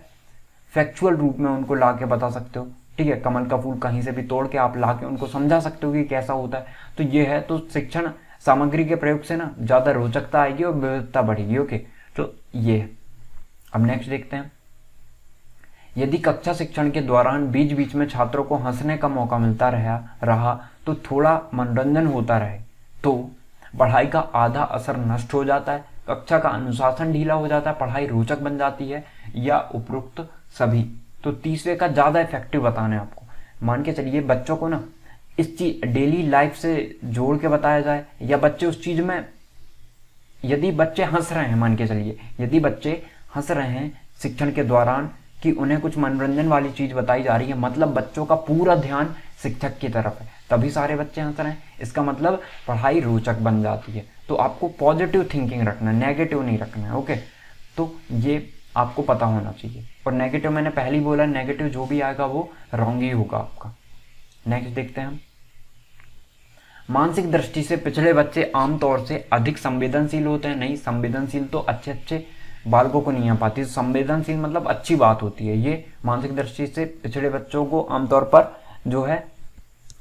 S1: फैक्चुअल रूप में उनको ला के बता सकते हो, ठीक है, कमल का फूल कहीं से भी तोड़ के आप ला के उनको समझा सकते हो कि कैसा होता है। तो ये है, तो शिक्षण सामग्री के प्रयोग से ना ज्यादा रोचकता आएगी और विविधता बढ़ेगी। ओके, तो ये है। अब नेक्स्ट देखते हैं, यदि कक्षा शिक्षण के दौरान बीच बीच में छात्रों को हंसने का मौका मिलता रहा तो थोड़ा मनोरंजन होता रहे, तो पढ़ाई का आधा असर नष्ट हो जाता है, कक्षा का अनुशासन ढीला हो जाता है, पढ़ाई रोचक बन जाती है, या उपरोक्त सभी। तो तीसरे का ज्यादा इफेक्टिव बताना है आपको। मान के चलिए बच्चों को ना इस चीज डेली लाइफ से जोड़ के बताया जाए, या बच्चे उस चीज में, यदि बच्चे हंस रहे हैं, मान के चलिए यदि बच्चे हंस रहे हैं शिक्षण के दौरान कि उन्हें कुछ मनोरंजन वाली चीज बताई जा रही है, मतलब बच्चों का पूरा ध्यान शिक्षक की तरफ है, तभी सारे बच्चे हंस रहे हैं, इसका मतलब पढ़ाई रोचक बन जाती है। तो आपको पॉजिटिव थिंकिंग रखना है, नेगेटिव नहीं रखना है। ओके, तो ये आपको पता होना चाहिए। और नेगेटिव मैंने पहले ही बोला, नेगेटिव जो भी आएगा वो रॉन्ग ही होगा आपका। नेक्स्ट देखते हैं हम, मानसिक दृष्टि से पिछड़े बच्चे आमतौर से अधिक संवेदनशील होते हैं। नहीं, संवेदनशील तो अच्छे बालकों को नहीं आ पाती, संवेदनशील मतलब अच्छी बात होती है। ये मानसिक दृष्टि से पिछड़े बच्चों को आमतौर पर जो है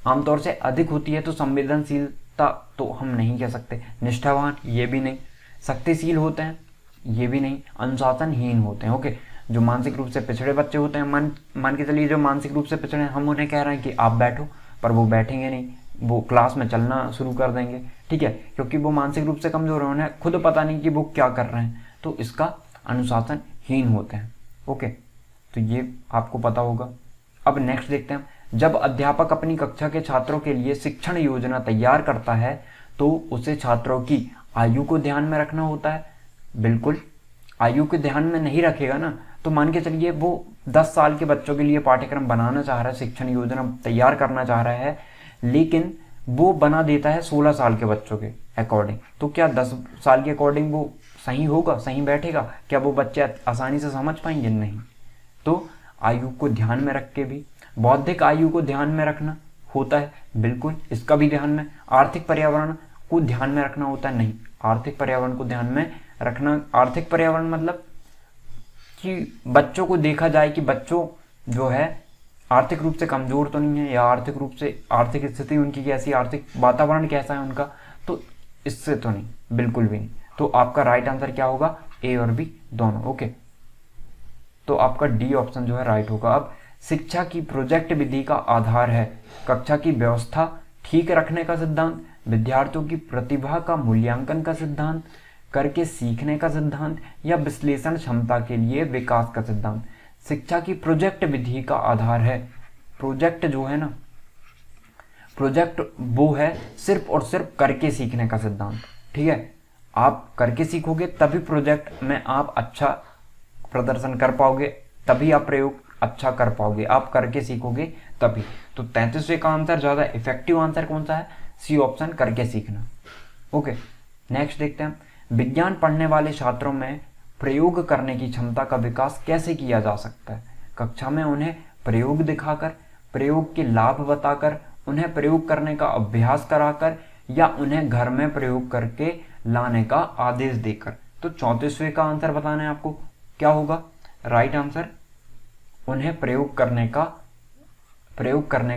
S1: आमतौर से अधिक होती है, तो संवेदनशीलता तो हम नहीं कह सकते। निष्ठावान, ये भी नहीं। शक्तिशील होते हैं, ये भी नहीं। अनुशासनहीन होते हैं। ओके, जो मानसिक रूप से पिछड़े बच्चे होते हैं, मान के चलिए जो मानसिक रूप से पिछड़े हैं, हम उन्हें कह रहे हैं कि आप बैठो, पर वो बैठेंगे नहीं, वो क्लास में चलना शुरू कर देंगे, ठीक है, क्योंकि वो मानसिक रूप से कमजोर है, उन्हें खुद पता नहीं कि वो क्या कर रहे हैं, तो इसका अनुशासनहीन होते हैं। ओके, तो ये आपको पता होगा। अब नेक्स्ट देखते हैं, जब अध्यापक अपनी कक्षा के छात्रों के लिए शिक्षण योजना तैयार करता है तो उसे छात्रों की आयु को ध्यान में रखना होता है। बिल्कुल, आयु के ध्यान में नहीं रखेगा ना, तो मान के चलिए वो 10 साल के बच्चों के लिए पाठ्यक्रम बनाना चाह रहा है, शिक्षण योजना तैयार करना चाह रहा है, लेकिन वो बना देता है 16 साल के बच्चों के अकॉर्डिंग, तो क्या 10 साल के अकॉर्डिंग वो सही होगा, सही बैठेगा? क्या वो बच्चे आसानी से समझ पाएंगे? नहीं। तो आयु को ध्यान में रख के भी, बौद्धिक आयु को ध्यान में रखना होता है, बिल्कुल, इसका भी ध्यान में। आर्थिक पर्यावरण को ध्यान में रखना होता है, नहीं, आर्थिक पर्यावरण को ध्यान में रखना, आर्थिक पर्यावरण मतलब कि बच्चों को देखा जाए कि बच्चों जो है आर्थिक रूप से कमजोर तो नहीं है, या आर्थिक रूप से आर्थिक स्थिति उनकी कैसी, आर्थिक वातावरण कैसा है उनका, तो इससे तो नहीं, बिल्कुल भी नहीं। तो आपका राइट आंसर क्या होगा? ए और बी दोनों। ओके, तो आपका डी ऑप्शन जो है राइट होगा। अब शिक्षा की प्रोजेक्ट विधि का आधार है कक्षा की व्यवस्था ठीक रखने का सिद्धांत, विद्यार्थियों की प्रतिभा का मूल्यांकन का सिद्धांत, करके सीखने का सिद्धांत, या विश्लेषण क्षमता के लिए विकास का सिद्धांत। शिक्षा की प्रोजेक्ट विधि का आधार है, प्रोजेक्ट जो है ना, प्रोजेक्ट वो है सिर्फ और सिर्फ करके सीखने का सिद्धांत, ठीक है। आप करके सीखोगे तभी प्रोजेक्ट में आप अच्छा प्रदर्शन कर पाओगे, तभी आप प्रयोग अच्छा कर पाओगे, आप करके सीखोगे तभी। तो 33वें का आंसर ज्यादा इफेक्टिव आंसर कौन सा है? सी ऑप्शन, करके सीखना। ओके, नेक्स्ट देखते हैं, विज्ञान पढ़ने वाले छात्रों में प्रयोग करने की क्षमता का विकास कैसे किया जा सकता है? कक्षा में उन्हें प्रयोग दिखाकर, प्रयोग के लाभ बताकर, उन्हें प्रयोग करने का अभ्यास कराकर, या उन्हें घर में प्रयोग करके लाने का आदेश देकर। तो 34वें का आंसर बताना है आपको, क्या होगा राइट आंसर? उन्हें प्रयोग करने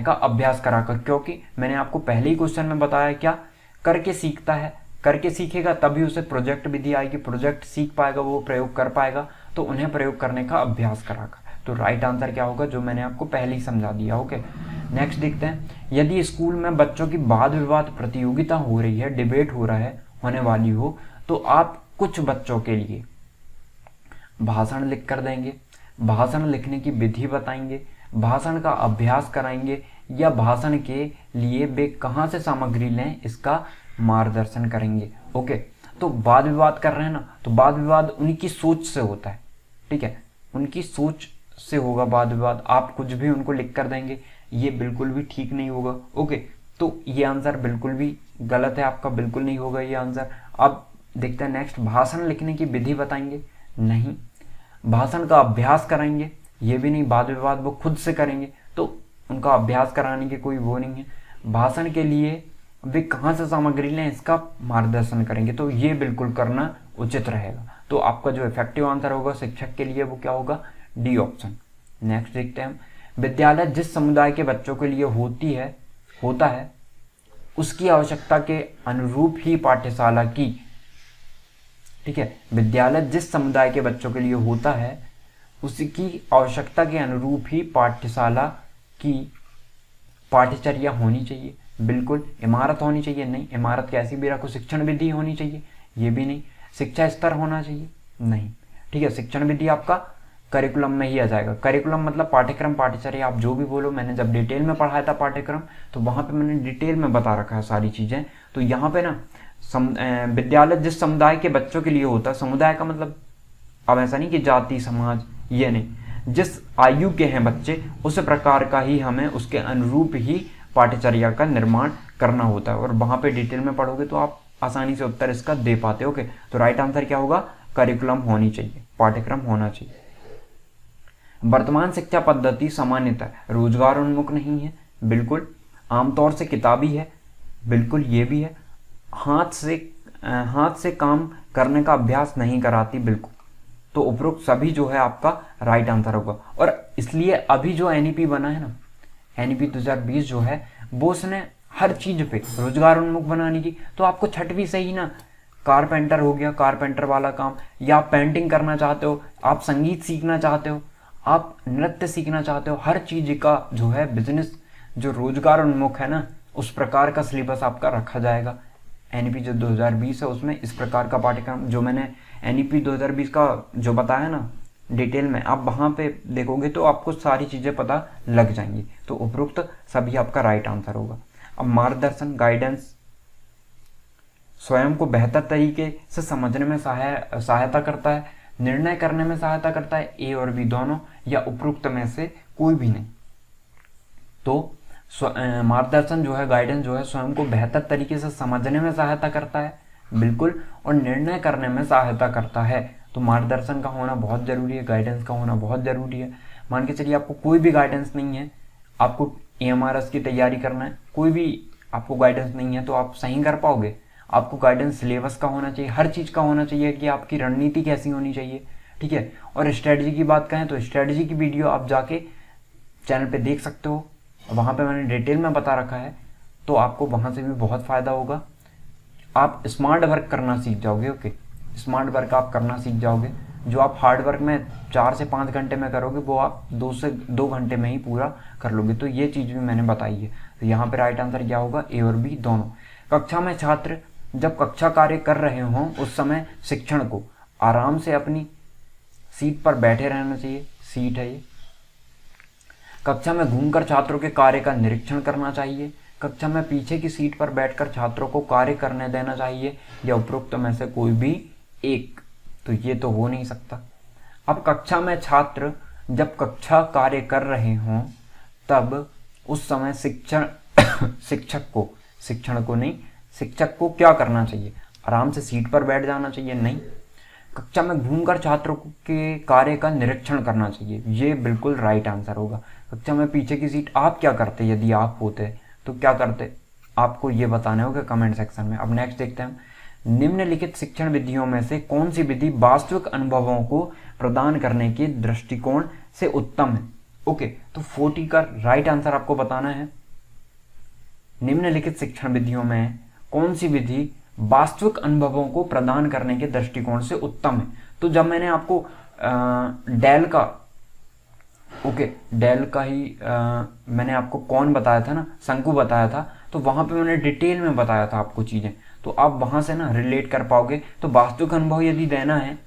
S1: का अभ्यास कराकर, क्योंकि मैंने आपको पहले ही क्वेश्चन में बताया क्या, करके सीखता है, करके सीखेगा तभी उसे प्रोजेक्ट विधि आएगी, प्रोजेक्ट सीख पाएगा, वो प्रयोग कर पाएगा, तो उन्हें प्रयोग करने का अभ्यास कराकर। तो राइट आंसर क्या होगा, जो मैंने आपको पहले ही समझा दिया। ओके, नेक्स्ट देखते हैं, यदि स्कूल में बच्चों की वाद विवाद प्रतियोगिता हो रही है, डिबेट हो रहा है, होने वाली हो, तो आप कुछ बच्चों के लिए भाषण लिख कर देंगे, भाषण लिखने की विधि बताएंगे, भाषण का अभ्यास कराएंगे, या भाषण के लिए वे कहाँ से सामग्री लें इसका मार्गदर्शन करेंगे। ओके, तो वाद विवाद कर रहे हैं ना, तो वाद विवाद उनकी सोच से होता है, ठीक है, उनकी सोच से होगा वाद विवाद। आप कुछ भी उनको लिख कर देंगे, ये बिल्कुल भी ठीक नहीं होगा। ओके, तो ये आंसर बिल्कुल भी गलत है आपका, बिल्कुल नहीं होगा ये आंसर। अब देखते हैं नेक्स्ट, भाषण लिखने की विधि बताएंगे, नहीं। भाषण का अभ्यास कराएंगे, ये भी नहीं, वाद विवाद वो खुद से करेंगे, तो उनका अभ्यास कराने की कोई वो नहीं है। भाषण के लिए वे कहाँ से सामग्री लें इसका मार्गदर्शन करेंगे, तो ये बिल्कुल करना उचित रहेगा। तो आपका जो इफेक्टिव आंसर होगा शिक्षक के लिए वो क्या होगा, डी ऑप्शन। नेक्स्ट देखते हैं, विद्यालय जिस समुदाय के बच्चों के लिए होता है उसकी आवश्यकता के अनुरूप ही पाठ्यशाला की, ठीक है, विद्यालय जिस समुदाय के बच्चों के लिए होता है उसकी आवश्यकता के अनुरूप ही पाठ्यशाला की पाठ्यचर्या होनी चाहिए। बिल्कुल, इमारत होनी चाहिए, नहीं, इमारत कैसी भी रखो, शिक्षण विधि होनी चाहिए, ये भी नहीं। शिक्षा स्तर होना चाहिए, नहीं, ठीक है, शिक्षण विधि आपका करिकुलम में ही आ जाएगा। करिकुलम मतलब पाठ्यक्रम, पाठ्यचर्या, आप जो भी बोलो, मैंने जब डिटेल में पढ़ाया था पाठ्यक्रम तो वहां पे मैंने डिटेल में बता रखा है सारी चीजें। तो यहाँ पे ना विद्यालय जिस समुदाय के बच्चों के लिए होता है, समुदाय का मतलब अब ऐसा नहीं कि जाति समाज, ये नहीं, जिस आयु के हैं बच्चे उस प्रकार का ही हमें उसके अनुरूप ही पाठ्यचर्या का निर्माण करना होता है, और वहां पे डिटेल में पढ़ोगे तो आप आसानी से उत्तर इसका दे पाते हो। ओके, तो राइट आंसर क्या होगा, करिकुलम होनी चाहिए, पाठ्यक्रम होना चाहिए। वर्तमान शिक्षा पद्धति सामान्यतः रोजगार उन्मुख नहीं है, बिल्कुल, आमतौर से किताबी है, बिल्कुल ये भी है, हाथ से काम करने का अभ्यास नहीं कराती, बिल्कुल। तो उपरोक्त सभी जो है आपका राइट आंसर होगा। और इसलिए अभी जो एनईपी बना है ना, एनईपी 2020 जो है वो उसने हर चीज पे रोजगार उन्मुख बनाने की, तो आपको छठवीं से ही ना कारपेंटर हो गया, कारपेंटर वाला काम, या आप पेंटिंग करना चाहते हो, आप संगीत सीखना चाहते हो, आप नृत्य सीखना चाहते हो, हर चीज का जो है बिजनेस जो रोजगार उन्मुख है ना, उस प्रकार का सिलेबस आपका रखा जाएगा। एनईपी जो 2020 है उसमें इस प्रकार का पाठ्यक्रम जो मैंने एनईपी 2020 का जो बताया ना डिटेल में, आप वहाँ पे देखोगे तो आपको सारी चीज़ें पता लग जाएंगी। तो उपरोक्त सभी आपका राइट आंसर होगा। अब मार्गदर्शन गाइडेंस स्वयं को बेहतर तरीके से समझने में सहायता करता है, निर्णय करने में सहायता करता है, ए और बी दोनों, या उपरोक्त में से कोई भी नहीं। तो मार्गदर्शन जो है, गाइडेंस जो है, स्वयं को बेहतर तरीके से समझने में सहायता करता है, बिल्कुल, और निर्णय करने में सहायता करता है। तो मार्गदर्शन का होना बहुत जरूरी है, गाइडेंस का होना बहुत जरूरी है। मान के चलिए आपको कोई भी गाइडेंस नहीं है, आपको एएमआरएस की तैयारी करना है, कोई भी आपको गाइडेंस नहीं है, तो आप सही कर पाओगे? आपको गाइडेंस सिलेबस का होना चाहिए, हर चीज़ का होना चाहिए कि आपकी रणनीति कैसी होनी चाहिए, ठीक है। और स्ट्रेटजी की बात करें तो स्ट्रेटजी की वीडियो आप जाके चैनल पे देख सकते हो, वहाँ पे मैंने डिटेल में बता रखा है, तो आपको वहाँ से भी बहुत फ़ायदा होगा। आप स्मार्ट वर्क करना सीख जाओगे, ओके, स्मार्ट वर्क आप करना सीख जाओगे। जो आप हार्ड वर्क में 4 से 5 घंटे में करोगे वो आप 2 से 2 घंटे में ही पूरा कर लोगे। तो ये चीज़ भी मैंने बताई है। तो यहाँ पे राइट आंसर क्या होगा? ए और बी दोनों। कक्षा में छात्र जब कक्षा कार्य कर रहे हों उस समय शिक्षण को आराम से अपनी सीट पर बैठे रहना चाहिए, सीट है ये। कक्षा में घूमकर छात्रों के कार्य का निरीक्षण करना चाहिए। कक्षा में पीछे की सीट पर बैठकर छात्रों को कार्य करने देना चाहिए, या उपरोक्त में से कोई भी एक। तो ये तो हो नहीं सकता। अब कक्षा में छात्र जब कक्षा कार्य कर रहे हों तब उस समय शिक्षक को क्या करना चाहिए? आराम से सीट पर बैठ जाना चाहिए? नहीं। कक्षा में घूमकर छात्रों के कार्य का निरीक्षण करना चाहिए, ये बिल्कुल राइट आंसर होगा। कक्षा में पीछे की सीट आप क्या करते? यदि आप होते तो क्या करते? आपको ये बताने होगा कमेंट सेक्शन में। अब नेक्स्ट देखते हैं, निम्नलिखित शिक्षण विधियों में से कौन सी विधि वास्तविक अनुभवों को प्रदान करने के दृष्टिकोण से उत्तम है? ओके, तो 40 का राइट आंसर आपको बताना है। निम्नलिखित शिक्षण विधियों में कौन सी विधि वास्तविक अनुभवों को प्रदान करने के दृष्टिकोण से उत्तम है? तो जब मैंने आपको डेल का ही मैंने आपको कौन बताया था ना, शंकु बताया था, तो वहां पे मैंने डिटेल में बताया था आपको चीजें, तो आप वहां से ना रिलेट कर पाओगे। तो वास्तविक अनुभव यदि देना है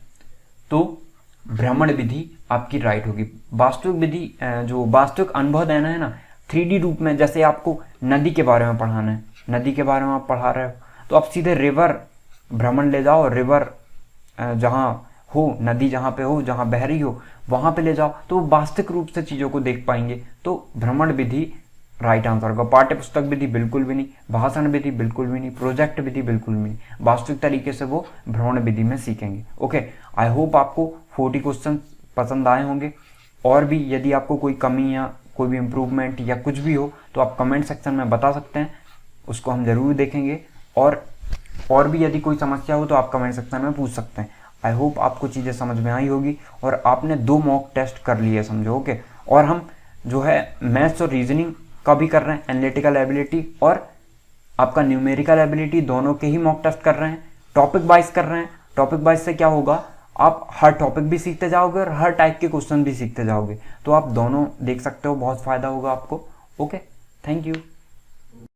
S1: तो भ्रमण विधि आपकी राइट होगी। वास्तविक विधि जो वास्तविक अनुभव देना है ना 3D रूप में, जैसे आपको नदी के बारे में पढ़ाना है, नदी के बारे में आप पढ़ा रहे हो तो आप सीधे रिवर भ्रमण ले जाओ, रिवर जहाँ हो, नदी जहाँ पे हो, जहाँ बह रही हो वहाँ पे ले जाओ, तो वास्तविक रूप से चीज़ों को देख पाएंगे। तो भ्रमण विधि राइट आंसर होगा। पाठ्य पुस्तक विधि बिल्कुल भी नहीं, भाषण विधि बिल्कुल भी नहीं, प्रोजेक्ट विधि बिल्कुल भी नहीं। वास्तविक तरीके से वो भ्रमण विधि में सीखेंगे। ओके, आई होप आपको 40 क्वेश्चन पसंद आए होंगे। और भी यदि आपको कोई कमी या कोई भी इम्प्रूवमेंट या कुछ भी हो तो आप कमेंट सेक्शन में बता सकते हैं, उसको हम जरूर देखेंगे। और भी यदि कोई समस्या हो तो आप कमेंट सेक्शन में पूछ सकते हैं। आई होप आपको चीज़ें समझ में आई होगी और आपने 2 मॉक टेस्ट कर लिए समझो। ओके, और हम जो है मैथ्स और रीजनिंग का भी कर रहे हैं, एनालिटिकल एबिलिटी और आपका न्यूमेरिकल एबिलिटी दोनों के ही मॉक टेस्ट कर रहे हैं। टॉपिक वाइज कर रहे हैं। टॉपिक वाइज से क्या होगा, आप हर टॉपिक भी सीखते जाओगे और हर टाइप के क्वेश्चन भी सीखते जाओगे। तो आप दोनों देख सकते हो, बहुत फायदा होगा आपको। Okay, thank you.